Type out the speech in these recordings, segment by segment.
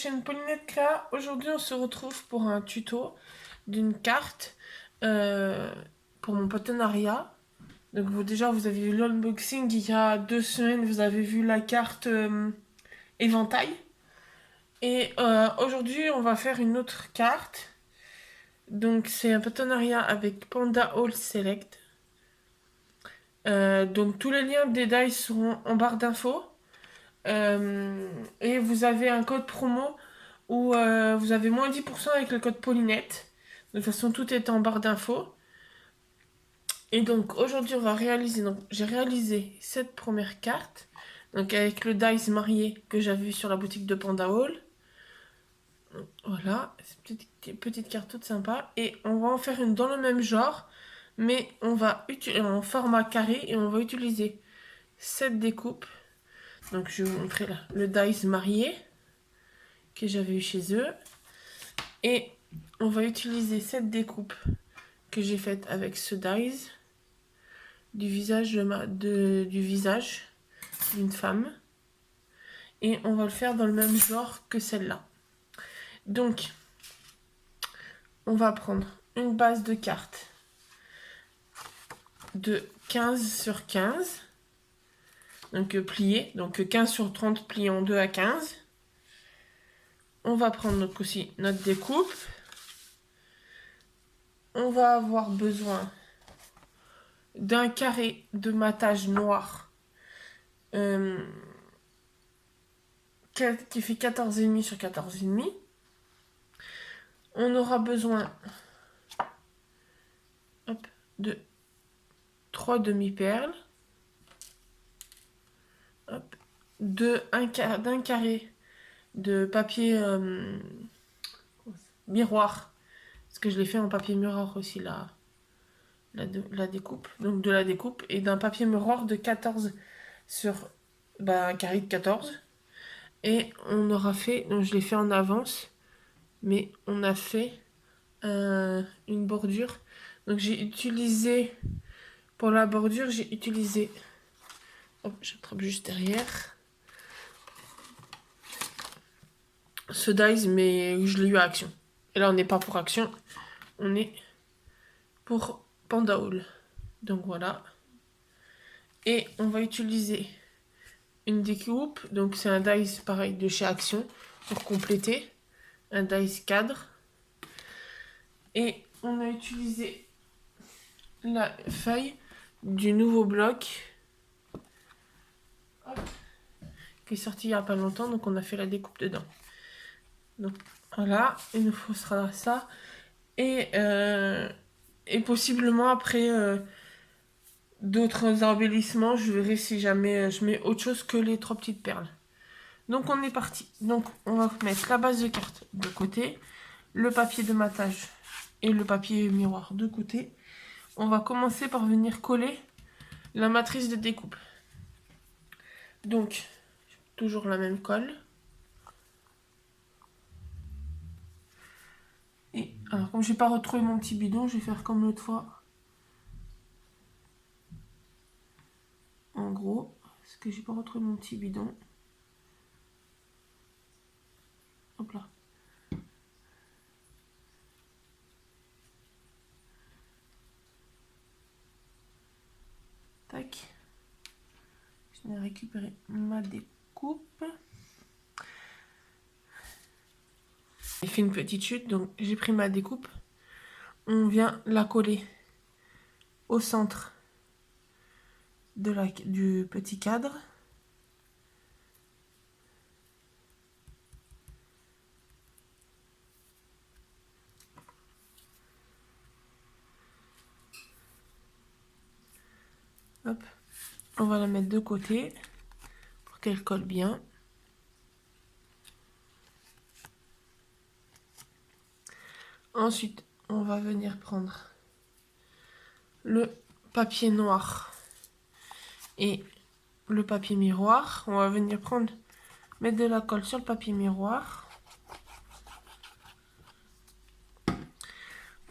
chaîne Paulinette Créa. Aujourd'hui, on se retrouve pour un tuto d'une carte pour mon partenariat. Donc, déjà, vous avez vu l'unboxing il y a 2 semaines. Vous avez vu la carte éventail. Et aujourd'hui, on va faire une autre carte. Donc, c'est un partenariat avec Panda All Select. Donc, tous les liens des dice seront en barre d'infos. Et vous avez un code promo où vous avez moins 10% avec le code Paulinette. De toute façon, tout est en barre d'infos. Et donc, aujourd'hui, on va réaliser. Donc, j'ai réalisé cette première carte. Donc, avec le dice marié que j'avais vu sur la boutique de Panda Hall. Voilà, c'est une petite carte toute sympa. Et on va en faire une dans le même genre. Mais on va utiliser en format carré et on va utiliser cette découpe. Donc, je vais vous montrer là le dice marié que j'avais eu chez eux. Et on va utiliser cette découpe que j'ai faite avec ce dice du visage d'une femme. Et on va le faire dans le même genre que celle-là. Donc, on va prendre une base de cartes de 15 sur 15. Donc pliée. Donc 15 sur 30 pliée en 2 à 15. On va prendre donc aussi notre découpe. On va avoir besoin d'un carré de matage noir qui fait 14,5 sur 14,5. On aura besoin de 3 demi-perles, d'un carré de papier miroir, parce que je l'ai fait en papier miroir aussi la découpe, donc de la découpe, et d'un papier miroir de 14 sur un carré de 14. Et on aura fait, donc je l'ai fait en avance, mais on a fait une bordure. Donc j'ai utilisé, pour la bordure, j'ai utilisé, j'attrape juste derrière, ce dice, mais je l'ai eu à Action. Et là, on n'est pas pour Action, on est pour Panda Hall. Donc voilà. Et on va utiliser une découpe. Donc c'est un dice pareil de chez Action pour compléter. Un dice cadre. Et on a utilisé la feuille du nouveau bloc qui est sorti il n'y a pas longtemps. Donc on a fait la découpe dedans. Donc voilà, il nous faut ça. Et possiblement après d'autres embellissements, je verrai si jamais je mets autre chose que les 3 petites perles. Donc on est parti. Donc on va mettre la base de carte de côté, le papier de matage et le papier miroir de côté. On va commencer par venir coller la matrice de découpe. Donc toujours la même colle. Et alors comme je n'ai pas retrouvé mon petit bidon, je vais faire comme l'autre fois. En gros, parce que j'ai pas retrouvé mon petit bidon. Hop là. Tac. Je vais récupérer ma découpe. J'ai fait une petite chute, donc j'ai pris ma découpe. On vient la coller au centre du petit cadre. Hop. On va la mettre de côté pour qu'elle colle bien. Ensuite, on va venir prendre le papier noir et le papier miroir. On va venir mettre de la colle sur le papier miroir.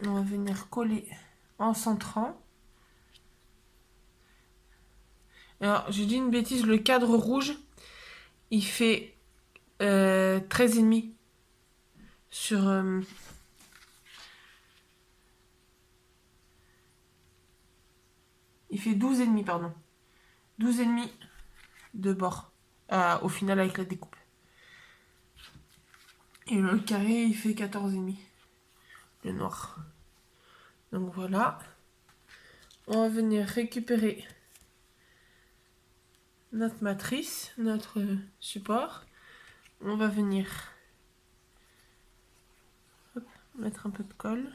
On va venir coller en centrant. Alors, j'ai dit une bêtise, le cadre rouge, il fait 13,5 sur il fait 12,5, pardon. 12,5 de bord au final avec la découpe. Et le carré, il fait 14,5. Le noir. Donc voilà. On va venir récupérer notre matrice, notre support. On va venir mettre un peu de colle.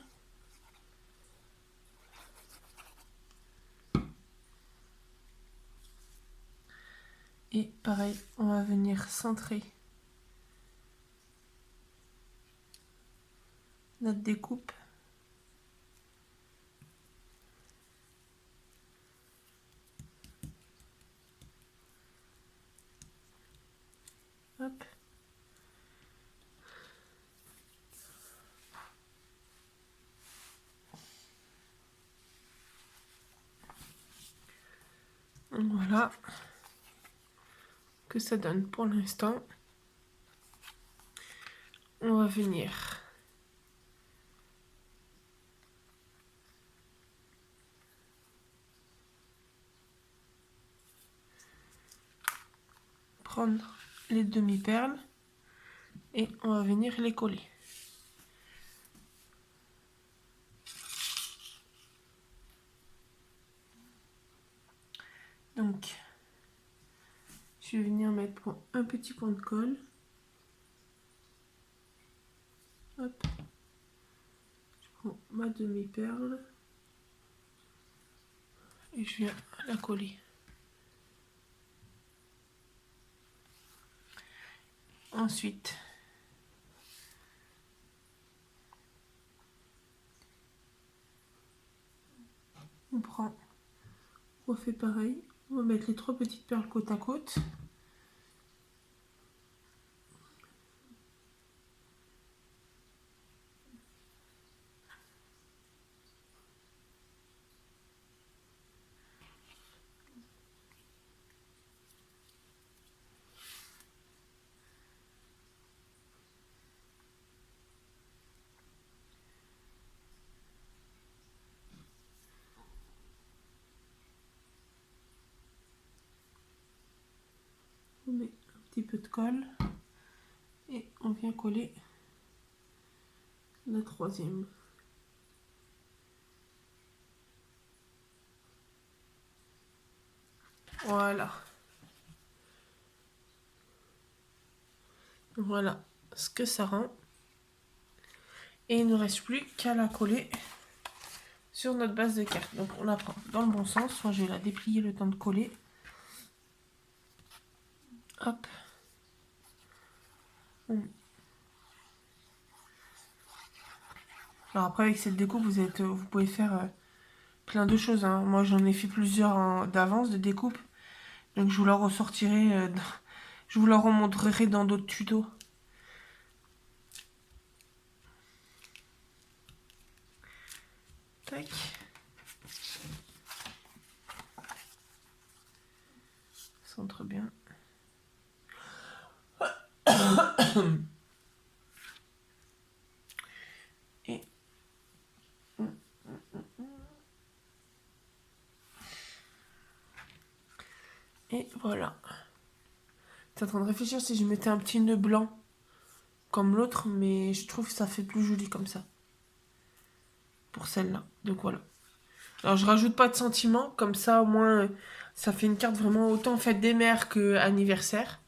Et pareil, on va venir centrer notre découpe. Hop. Voilà que ça donne pour l'instant. On va venir prendre les demi-perles et on va venir les coller. Donc, je vais venir mettre un petit point de colle. Hop. Je prends ma demi-perle et je viens la coller. Ensuite, on fait pareil. On va mettre les 3 petites perles côte à côte. On met un petit peu de colle et on vient coller la 3e. Voilà. Voilà ce que ça rend. Et il ne nous reste plus qu'à la coller sur notre base de carte. Donc on la prend dans le bon sens. Enfin, je vais la déplier le temps de coller. Hop. Alors après avec cette découpe vous pouvez faire plein de choses. Hein. Moi j'en ai fait plusieurs d'avance de découpe. Donc je vous la ressortirai. Je vous la remontrerai dans d'autres tutos. Tac. Centre bien. Et voilà. T'es en train de réfléchir si je mettais un petit nœud blanc comme l'autre, mais je trouve que ça fait plus joli comme ça. Pour celle-là. Donc voilà. Alors je rajoute pas de sentiments, comme ça au moins ça fait une carte vraiment autant fête des mères que anniversaire.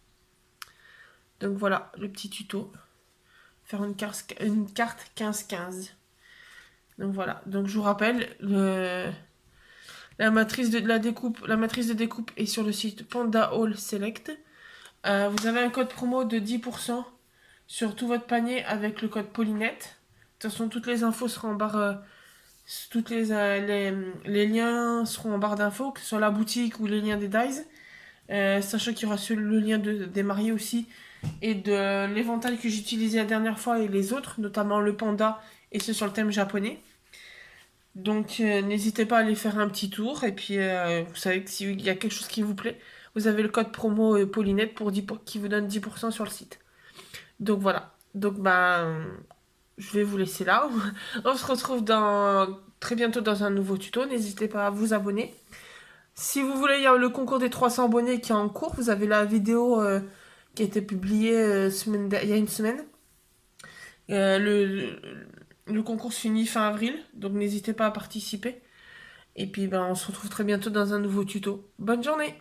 Donc voilà le petit tuto. Faire une carte 15-15. Donc voilà. Donc je vous rappelle, la matrice de découpe est sur le site Panda Haul Select. Vous avez un code promo de 10% sur tout votre panier avec le code Paulinette. De toute façon, toutes les infos seront en barre. Les liens seront en barre d'infos, que ce soit la boutique ou les liens des Dies. Sachant qu'il y aura le lien des mariés aussi et de l'éventail que j'ai utilisé la dernière fois et les autres, notamment le panda et ceux sur le thème japonais. Donc n'hésitez pas à aller faire un petit tour et puis vous savez que s'il y a quelque chose qui vous plaît, vous avez le code promo Paulinette qui vous donne 10% sur le site. Donc voilà. Donc je vais vous laisser là. On se retrouve très bientôt dans un nouveau tuto. N'hésitez pas à vous abonner. Si vous voulez, il y a le concours des 300 abonnés qui est en cours. Vous avez la vidéo qui a été publiée il y a une semaine. Euh, le, le concours se finit fin avril, donc n'hésitez pas à participer. Et puis ben, on se retrouve très bientôt dans un nouveau tuto. Bonne journée!